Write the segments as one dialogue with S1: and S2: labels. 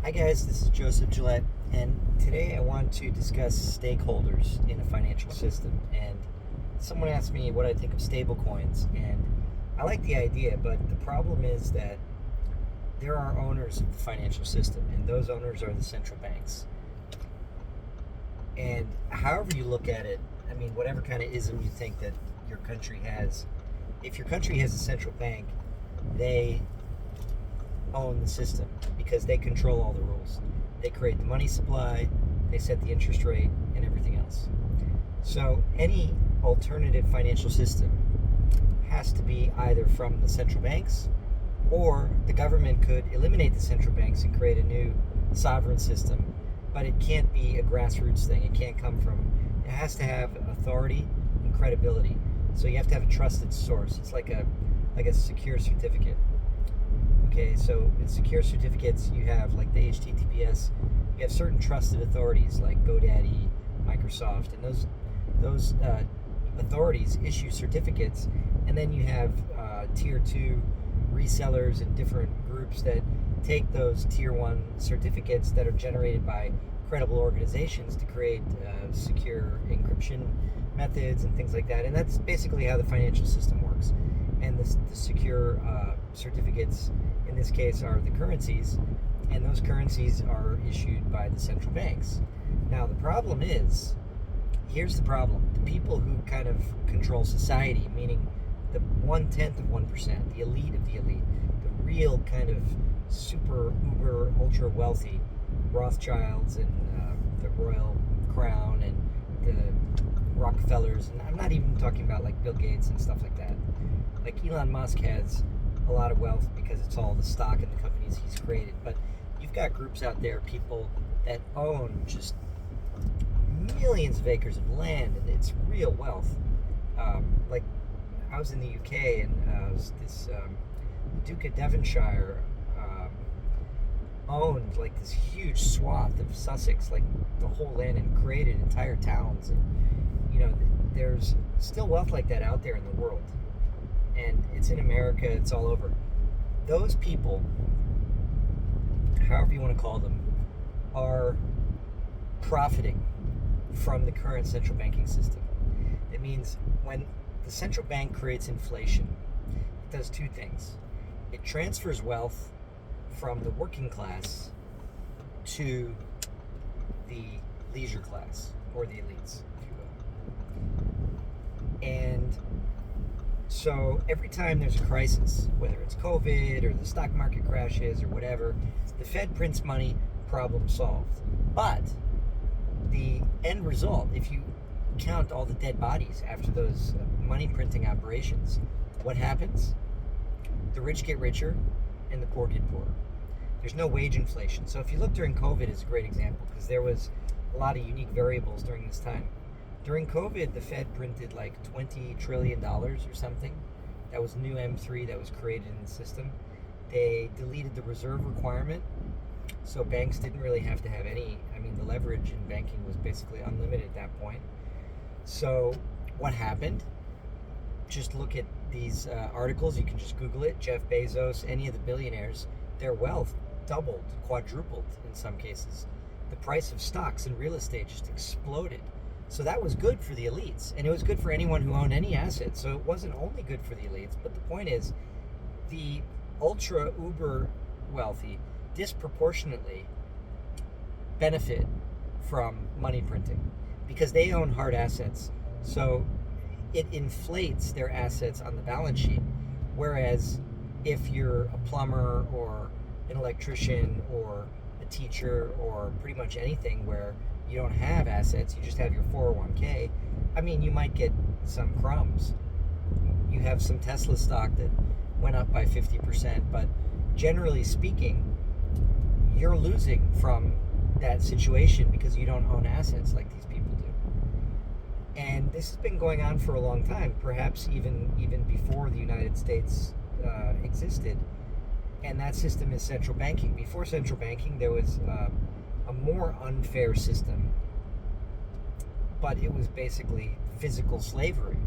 S1: Hi guys, this is Joseph Gillette, and today I want to discuss stakeholders in a financial system. And someone asked me what I think of stablecoins, and I like the idea, but the problem is that there are owners of the financial system, and those owners are the central banks. And however you look at it, I mean, whatever kind of ism you think that your country has, if your country has a central bank, they own the system because they control all the rules. They create the money supply, they set the interest rate, and everything else. So any alternative financial system has to be either from the central banks, or the government could eliminate the central banks and create a new sovereign system. But it can't be a grassroots thing. It can't come from, it has to have authority and credibility. So you have to have a trusted source. It's like a secure certificate. Okay, so in secure certificates, you have like the HTTPS. You have certain trusted authorities like GoDaddy, Microsoft, and those authorities issue certificates. And then you have tier 2 resellers and different groups that take those tier 1 certificates that are generated by credible organizations to create secure encryption methods and things like that. And that's basically how the financial system works. And the secure certificates in this case are the currencies, and those currencies are issued by the central banks. Now the problem is, here's the problem: the people who kind of control society, meaning the 1/10 of 1%, the elite of the elite, the real kind of super uber ultra wealthy Rothschilds and the Royal Crown and the Rockefellers, and I'm not even talking about like Bill Gates and stuff like that. Like Elon Musk has a lot of wealth because it's all the stock in the companies he's created. But you've got groups out there, people that own just millions of acres of land, and it's real wealth. Like I was in the UK, and this Duke of Devonshire owned like this huge swath of Sussex, like the whole land, and created entire towns. And there's still wealth like that out there in the world. And it's in America, it's all over. Those people, however you want to call them, are profiting from the current central banking system. It means when the central bank creates inflation, it does two things. It transfers wealth from the working class to the leisure class, or the elites, if you will. And so every time there's a crisis, whether it's COVID or the stock market crashes or whatever, the Fed prints money, problem solved. But the end result, if you count all the dead bodies after those money printing operations, what happens? The rich get richer and the poor get poorer. There's no wage inflation. So if you look during COVID, is a great example, because there was a lot of unique variables during this time. During COVID, the Fed printed like $20 trillion or something. That was new M3 that was created in the system. They deleted the reserve requirement, so banks didn't really have to have any. I mean, the leverage in banking was basically unlimited at that point. So what happened? Just look at these articles. You can just Google it. Jeff Bezos, any of the billionaires, their wealth doubled, quadrupled in some cases. The price of stocks and real estate just exploded. So that was good for the elites, and it was good for anyone who owned any assets. So it wasn't only good for the elites, but the point is, the ultra uber wealthy disproportionately benefit from money printing because they own hard assets. So it inflates their assets on the balance sheet. Whereas if you're a plumber or an electrician or a teacher or pretty much anything where you don't have assets, you just have your 401k, I mean, you might get some crumbs. You have some Tesla stock that went up by 50%, but generally speaking, you're losing from that situation because you don't own assets like these people do. And this has been going on for a long time, perhaps even before the United States existed. And that system is central banking. Before central banking, there was a more unfair system, but it was basically physical slavery.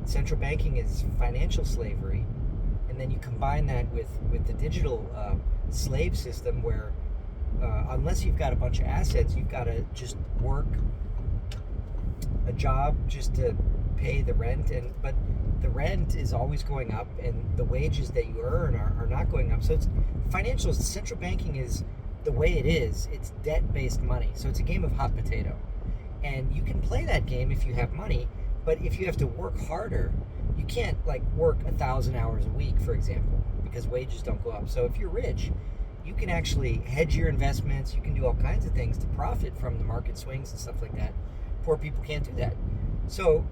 S1: Central banking is financial slavery, and then you combine that with the digital slave system, where unless you've got a bunch of assets, you've got to just work a job just to pay the rent, but the rent is always going up, and the wages that you earn are not going up. So it's financials. Central banking is the way it is. It's debt-based money, so it's a game of hot potato, and you can play that game if you have money. But if you have to work harder, you can't like work 1,000 hours a week, for example, because wages don't go up. So if you're rich, you can actually hedge your investments. You can do all kinds of things to profit from the market swings and stuff like that. Poor people can't do that. So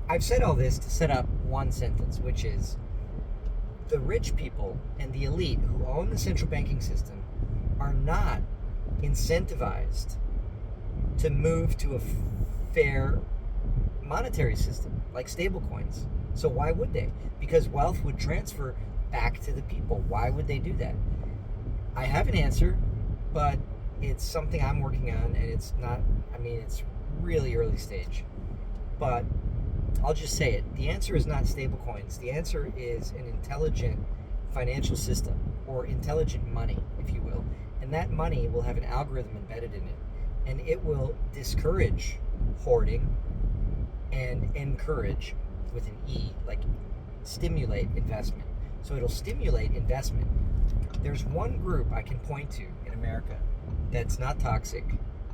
S1: I've said all this to set up one sentence, which is the rich people and the elite who own the central banking system are not incentivized to move to a fair monetary system like stablecoins. So why would they? Because wealth would transfer back to the people. Why would they do that? I have an answer, but it's something I'm working on, and it's not, it's really early stage. But I'll just say it. The answer is not stablecoins. The answer is an intelligent financial system, or intelligent money, if you will. And that money will have an algorithm embedded in it, and it will discourage hoarding and encourage, with an E, like stimulate investment. So it'll stimulate investment. There's one group I can point to in America that's not toxic,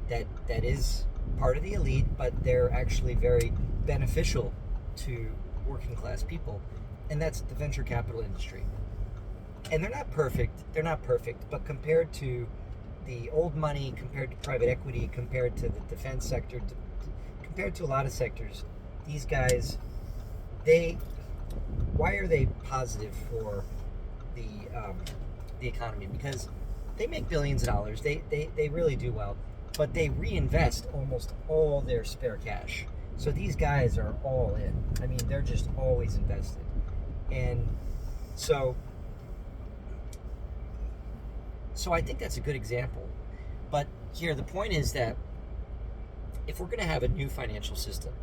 S1: that is part of the elite, but they're actually very beneficial to working class people, and that's the venture capital industry. And they're not perfect, but compared to the old money, compared to private equity, compared to the defense sector, compared to a lot of sectors, these guys, why are they positive for the economy? Because they make billions of dollars. They really do well, but they reinvest almost all their spare cash. So these guys are all in. They're just always invested. And so I think that's a good example. But here, the point is that if we're going to have a new financial system,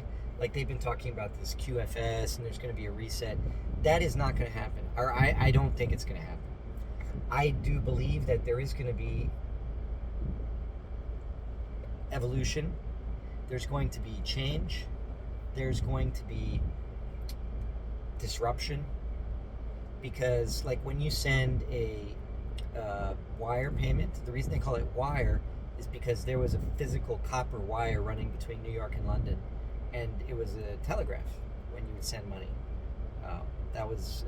S1: like they've been talking about this QFS, and there's going to be a reset, that is not going to happen. Or I don't think it's going to happen. I do believe that there is going to be evolution. There's going to be change. There's going to be disruption. Because like when you send a wire payment, the reason they call it wire is because there was a physical copper wire running between New York and London, and it was a telegraph when you would send money. That was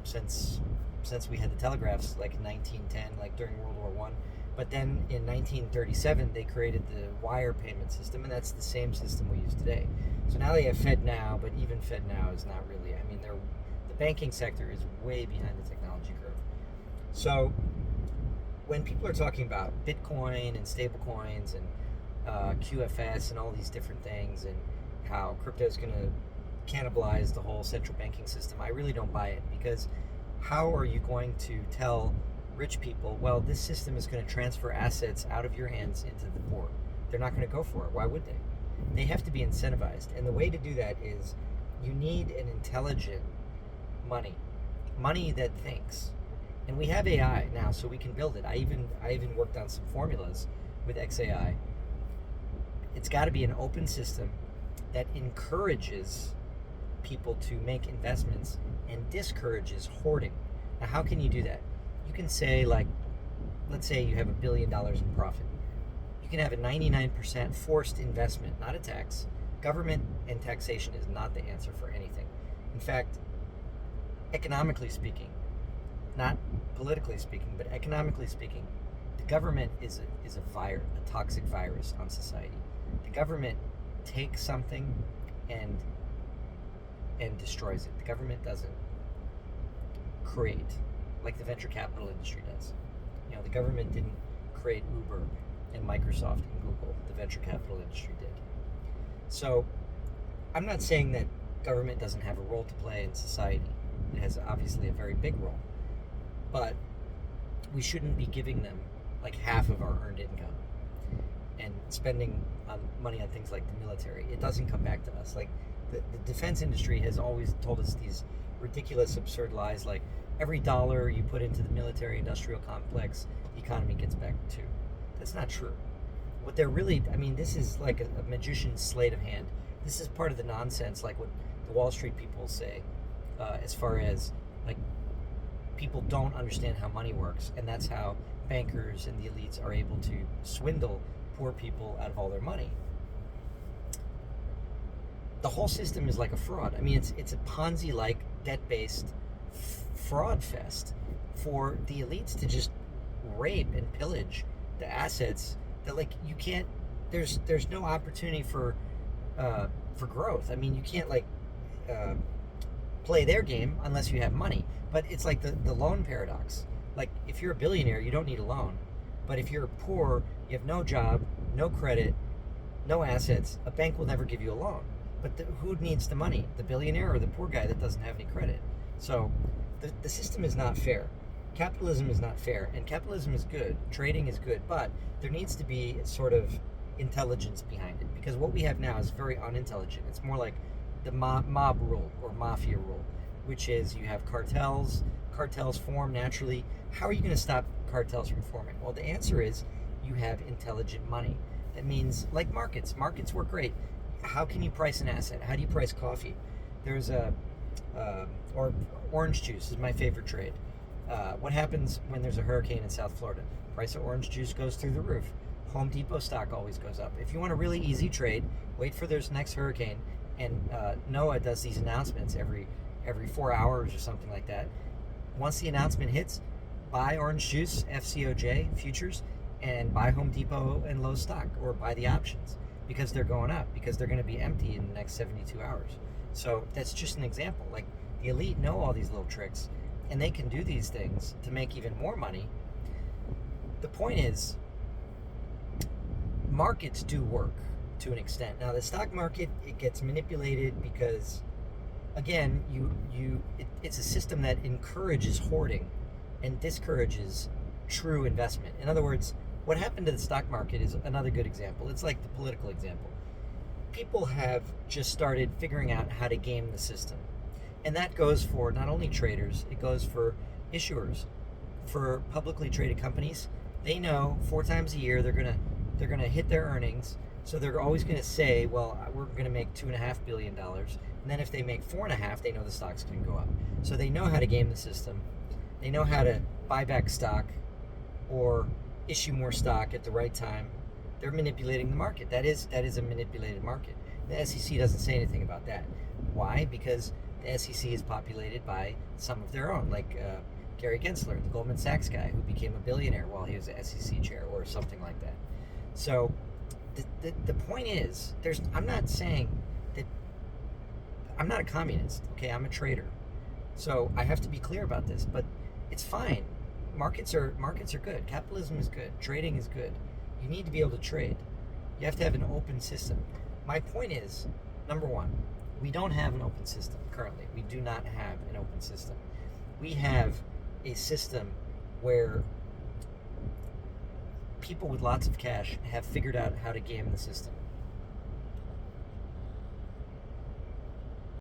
S1: since we had the telegraphs, like in 1910, like during World War One. But then in 1937, they created the wire payment system, and that's the same system we use today. So now they have FedNow, but even FedNow is not really. The banking sector is way behind the technology curve. So when people are talking about Bitcoin and stablecoins and QFS and all these different things, and how crypto is going to cannibalize the whole central banking system, I really don't buy it. Because how are you going to tell rich people, well, this system is going to transfer assets out of your hands into the poor? They're not going to go for it. Why would they? They have to be incentivized. And the way to do that is you need an intelligent money that thinks. And we have AI now, so we can build it. I even worked on some formulas with XAI. It's got to be an open system that encourages people to make investments and discourages hoarding. Now, how can you do that? You can say, like, let's say you have $1 billion in profit. You can have a 99% forced investment, not a tax. Government and taxation is not the answer for anything. In fact, economically speaking, not politically speaking, but economically speaking, the government is a toxic virus on society. The government takes something and destroys it. The government doesn't create like the venture capital industry does. The government didn't create Uber and Microsoft and Google. The venture capital industry did. So I'm not saying that government doesn't have a role to play in society. It has obviously a very big role. But we shouldn't be giving them like half of our earned income and spending money on things like the military. It doesn't come back to us. Like the defense industry has always told us these ridiculous, absurd lies like, every dollar you put into the military-industrial complex, the economy gets back too. That's not true. What they're really, I mean, this is like a magician's sleight of hand. This is part of the nonsense, like what the Wall Street people say, as far as like people don't understand how money works, and that's how bankers and the elites are able to swindle poor people out of all their money. The whole system is like a fraud. I mean, it's a Ponzi-like debt-based fraud fest for the elites to just rape and pillage the assets that, like, you can't. There's no opportunity for growth. I mean, you can't like play their game unless you have money. But it's like the loan paradox. Like, if you're a billionaire, you don't need a loan. But if you're poor, you have no job, no credit, no assets, a bank will never give you a loan. But who needs the money? The billionaire or the poor guy that doesn't have any credit? So the system is not fair. Capitalism is not fair. And capitalism is good. Trading is good. But there needs to be sort of intelligence behind it. Because what we have now is very unintelligent. It's more like the mob rule or mafia rule, which is you have cartels. Cartels form naturally. How are you going to stop cartels from forming? Well, the answer is you have intelligent money. That means, like markets. Markets work great. How can you price an asset? How do you price coffee? There's or orange juice is my favorite trade. What happens when there's a hurricane in South Florida? Price of orange juice goes through the roof. Home Depot stock always goes up. If you want a really easy trade, wait for there's next hurricane. And NOAA does these announcements every 4 hours or something like that. Once the announcement hits, buy orange juice, FCOJ futures, and buy Home Depot and Lowe's stock, or buy the options, because they're going up, because they're going to be empty in the next 72 hours. So that's just an example. Like, the elite know all these little tricks, and they can do these things to make even more money. The point is, markets do work to an extent. Now, the stock market, it gets manipulated because, again, it's a system that encourages hoarding and discourages true investment. In other words, what happened to the stock market is another good example. It's like the political example. People have just started figuring out how to game the system. And that goes for not only traders, it goes for issuers. For publicly traded companies, they know 4 times a year they're gonna hit their earnings. So they're always going to say, well, we're going to make $2.5 billion. And then if they make 4.5, they know the stock's going to go up. So they know how to game the system. They know how to buy back stock or issue more stock at the right time. They're manipulating the market. That is a manipulated market. The SEC doesn't say anything about that. Why? Because the SEC is populated by some of their own, like Gary Gensler, the Goldman Sachs guy who became a billionaire while he was the SEC chair, or something like that. So the point is, I'm not saying that I'm not a communist, okay? I'm a trader. So I have to be clear about this, but it's fine. Markets are good. Capitalism is good. Trading is good. You need to be able to trade. You have to have an open system. My point is, number one, we don't have an open system currently. We do not have an open system. We have a system where people with lots of cash have figured out how to game the system.